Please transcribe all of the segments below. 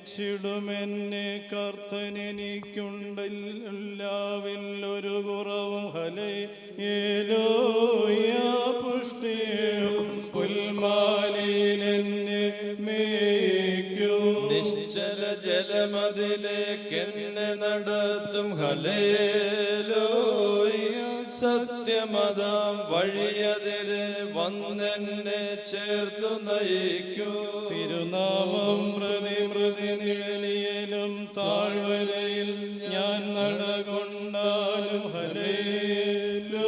വന്ദിച്ചിടുമെന്നെ കർത്തനെനിക്കുണ്ടെല്ലാവിൽ ഒരു കുറവും ഹല്ലേലൂയ പുഷ്ടിയും പുൽമാലിലെന്നെ മേയ്ക്കും. നിശ്ചല ജലമതിലേക്കെന്നെ നടത്തും ഹല്ലേലൂയ. സത്യമതാം വഴിയതിരെ വന്നെന്നെ ചേർത്തു നയിക്കൂ. തിരുനാമം പ്രതി നിഴലിയലും താഴ്വരയിൽ ഞാൻ നടകൊണ്ടാലും ഹല്ലേലൂയ.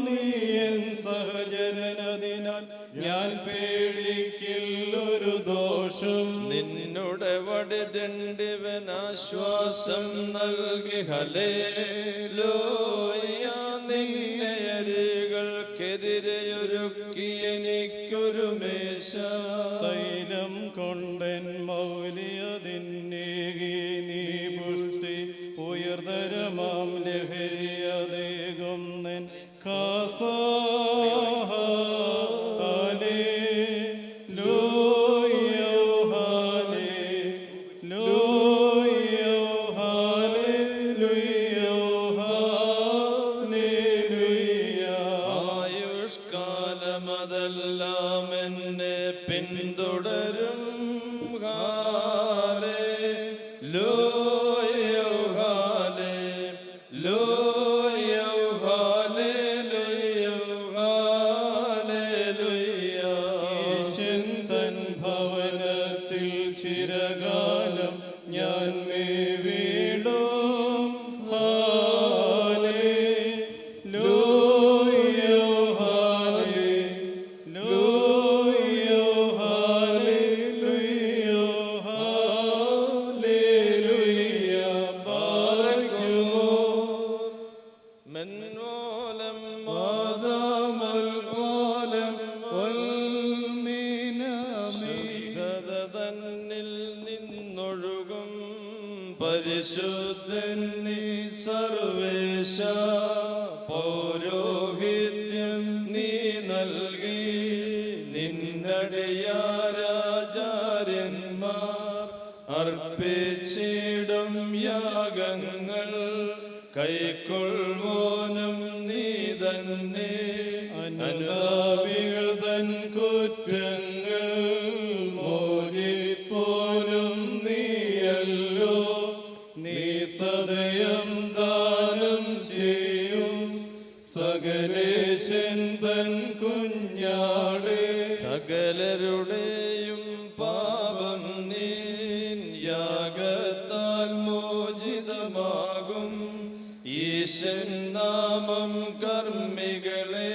നീ എൻ സഹചരനതിനാൽ ഞാൻ പേടിക്കില്ലൊരു ദോഷം. നിന്നുടെ വടിദണ്ഡിവൻ ആശ്വാസം നൽകി ഹല്ലേലൂയ. നിന്നെ അരികൾക്കെതിരെയൊരുക്കി എനിക്കൊരു മേശ. തൈലം കൊണ്ടൻ മൗലിയതിന്നേകി നീ പുഷ്ടി ഉയർതരമാം ലഹരിയതേകും നിൻ ആയുഷ്കാലമതെല്ലാം എന്നെ പിന്തുടരും ഹല്ലേലൂയ ഹല്ലേലൂയ ഹല്ലേലൂയ ഹല്ലേലൂയ. ഈശൻ തൻ ഭവനത്തിൽ ചിരകാലം ഞാൻ മേവിടും ഹല്ലേലൂയ ഹല്ലേലൂയ ഹല്ലേലൂയ ഹല്ലേലൂയ. ബാറക്കുമോ മെൻവോലം മാതാമൽ വോലം ശുദ്ധത തന്നിൽ നിന്നൊഴുകും പരിശുദ്ധൻ നീ സർവേശ. പൗരോഹിത്യം നീ നൽകി നിന്നടിയാരാചാര്യന്മാർ അർപ്പിച്ചിടും യാഗങ്ങൾ കൈക്കൊള്ളുവോനും നീ തന്നെ. അനുതാപികൾ തൻ കുറ്റങ്ങൾ മോചിപ്പോനും നീയല്ലോ. നീ സദയം ദാനം ചെയ്യും സകലേശൻ തൻ കുഞ്ഞാടേ. സകലരുടെയും പാപം നീൻ യാഗത്താൽ മോചിതമാകും. ഈശൻ നാമം കർമ്മികളെ